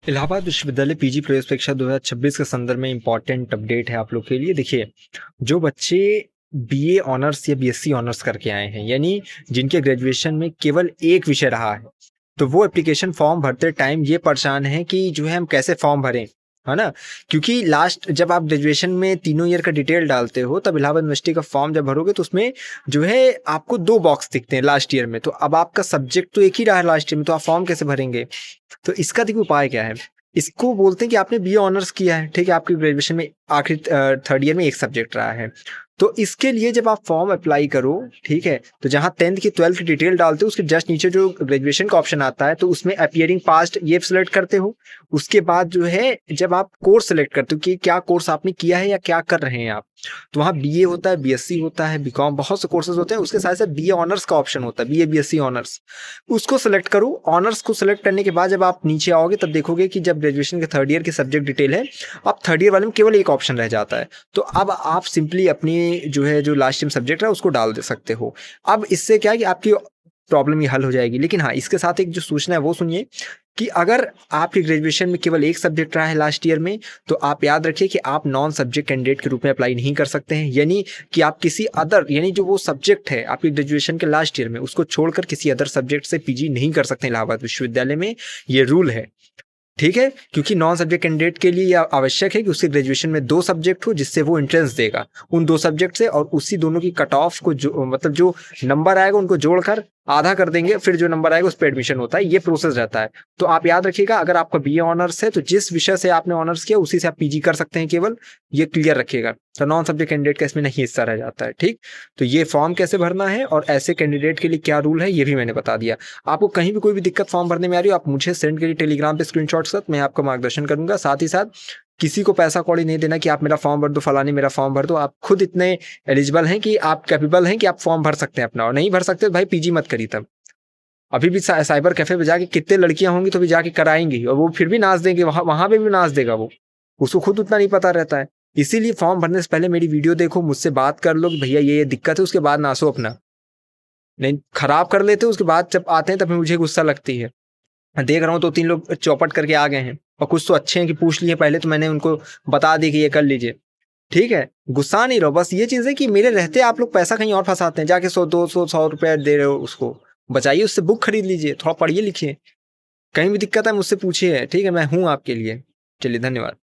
इलाहाबाद विश्वविद्यालय पीजी प्रवेश परीक्षा 2026 के संदर्भ में इम्पोर्टेंट अपडेट है आप लोग के लिए। देखिए, जो बच्चे बीए ऑनर्स या बीएससी ऑनर्स करके आए हैं, यानी जिनके ग्रेजुएशन में केवल एक विषय रहा है, तो वो एप्लीकेशन फॉर्म भरते टाइम ये परेशान है कि जो है हम कैसे फॉर्म भरें, है ना? क्योंकि लास्ट जब आप ग्रेजुएशन में तीनों ईयर का डिटेल डालते हो, तब इलाहाबाद यूनिवर्सिटी का फॉर्म जब भरोगे तो उसमें जो है आपको 2 बॉक्स दिखते हैं लास्ट ईयर में। तो अब आपका सब्जेक्ट तो एक ही रहा है लास्ट ईयर में, तो आप फॉर्म कैसे भरेंगे? तो इसका देखिए उपाय क्या है। इसको बोलते हैं कि आपने बीए ऑनर्स किया है, ठीक है, आपकी ग्रेजुएशन में आखिरी थर्ड ईयर में एक सब्जेक्ट रहा है, तो इसके लिए जब आप फॉर्म अप्लाई करो, ठीक है, तो जहां 10th की 12th की डिटेल डालते हो उसके जस्ट नीचे जो ग्रेजुएशन का ऑप्शन आता है, तो उसमें अपीयरिंग पास्ट ये सिलेक्ट करते हो। उसके बाद जो है जब आप कोर्स सेलेक्ट करते हो कि क्या कोर्स आपने किया है या क्या कर रहे हैं आप, तो वहाँ बीए होता है, बीएससी होता है, बीकॉम, बहुत से कोर्सेज होते हैं। उसके साथ साथ बीए ऑनर्स का ऑप्शन होता है, बीए बीएससी ऑनर्स, उसको सेलेक्ट करो। ऑनर्स को सेलेक्ट करने के बाद जब आप नीचे आओगे तब देखोगे कि जब ग्रेजुएशन के थर्ड ईयर की सब्जेक्ट डिटेल है, अब थर्ड ईयर वाले में केवल एक ऑप्शन रह जाता है। तो अब आप सिंपली अपनी जो है जो लास्ट टाइम सब्जेक्ट है उसको डाल दे सकते हो। अब इससे क्या है कि आपकी प्रॉब्लम ही हल हो जाएगी। लेकिन हाँ, इसके साथ एक जो सूचना है वो सुनिए कि अगर आपकी ग्रेजुएशन में केवल एक सब्जेक्ट रहा है लास्ट ईयर में, तो आप याद रखिए कि आप नॉन सब्जेक्ट कैंडिडेट के रूप में अप्लाई नहीं कर सकते हैं। यानी कि आप किसी अदर, यानी जो वो सब्जेक्ट है आपकी ग्रेजुएशन के लास्ट ईयर में, उसको छोड़कर किसी अदर सब्जेक्ट से पीजी नहीं कर सकते इलाहाबाद विश्वविद्यालय में, ये रूल है। ठीक है, क्योंकि नॉन सब्जेक्ट कैंडिडेट के लिए यह आवश्यक है कि उसके ग्रेजुएशन में 2 सब्जेक्ट हो जिससे वो एंट्रेंस देगा उन 2 सब्जेक्ट से, और उसी दोनों की कट ऑफ को जो मतलब जो नंबर आएगा उनको जोड़कर आधा कर देंगे, फिर जो नंबर आएगा उस पर एडमिशन होता है। ये प्रोसेस रहता है। तो आप याद रखिएगा, अगर आपका बीए ऑनर्स है तो जिस विषय से आपने ऑनर्स किया उसी से आप पीजी कर सकते हैं केवल, ये क्लियर रखिएगा। तो नॉन सब्जेक्ट कैंडिडेट का इसमें नहीं हिस्सा रह जाता है। ठीक, तो ये फॉर्म कैसे भरना है और ऐसे कैंडिडेट के लिए क्या रूल है ये भी मैंने बता दिया। आपको कहीं भी कोई भी दिक्कत फॉर्म भरने में आ रही हो, आप मुझे सेंड करिए टेलीग्राम पे स्क्रीनशॉट के साथ, मैं आपका मार्गदर्शन करूंगा। साथ ही साथ किसी को पैसा कौड़ी नहीं देना कि आप मेरा फॉर्म भर दो, फलानी मेरा फॉर्म भर दो। आप खुद इतने एलिजिबल हैं कि आप कैपेबल हैं कि आप फॉर्म भर सकते हैं अपना, और नहीं भर सकते तो भाई पीजी मत करिए। तब अभी भी साइबर कैफे पे जाके कितने लड़कियां होंगी तो भी जाके कराएंगी, और वो फिर भी नाच देंगे, वहां वहां पे भी नाच देगा वो, उसको खुद उतना नहीं पता रहता है। इसीलिए फॉर्म भरने से पहले मेरी वीडियो देखो, मुझसे बात कर लो कि भैया ये दिक्कत है, उसके बाद नाचो अपना। नहीं, खराब कर लेते हो उसके बाद जब आते हैं तब मुझे गुस्सा लगती है। मैं देख रहा हूँ 2-3 लोग चौपट करके आ गए हैं, और कुछ तो अच्छे हैं कि पूछ लिए पहले, तो मैंने उनको बता दी कि ये कर लीजिए। ठीक है, गुस्सा नहीं रहो, बस ये चीज़ है कि मेरे रहते आप लोग पैसा कहीं और फंसाते हैं, जाके 100-200-100 रुपया दे रहे हो उसको, बचाइए उससे, बुक खरीद लीजिए, थोड़ा पढ़िए लिखिए। कहीं भी दिक्कत है मुझसे पूछिए, ठीक है, मैं हूँ आपके लिए। चलिए, धन्यवाद।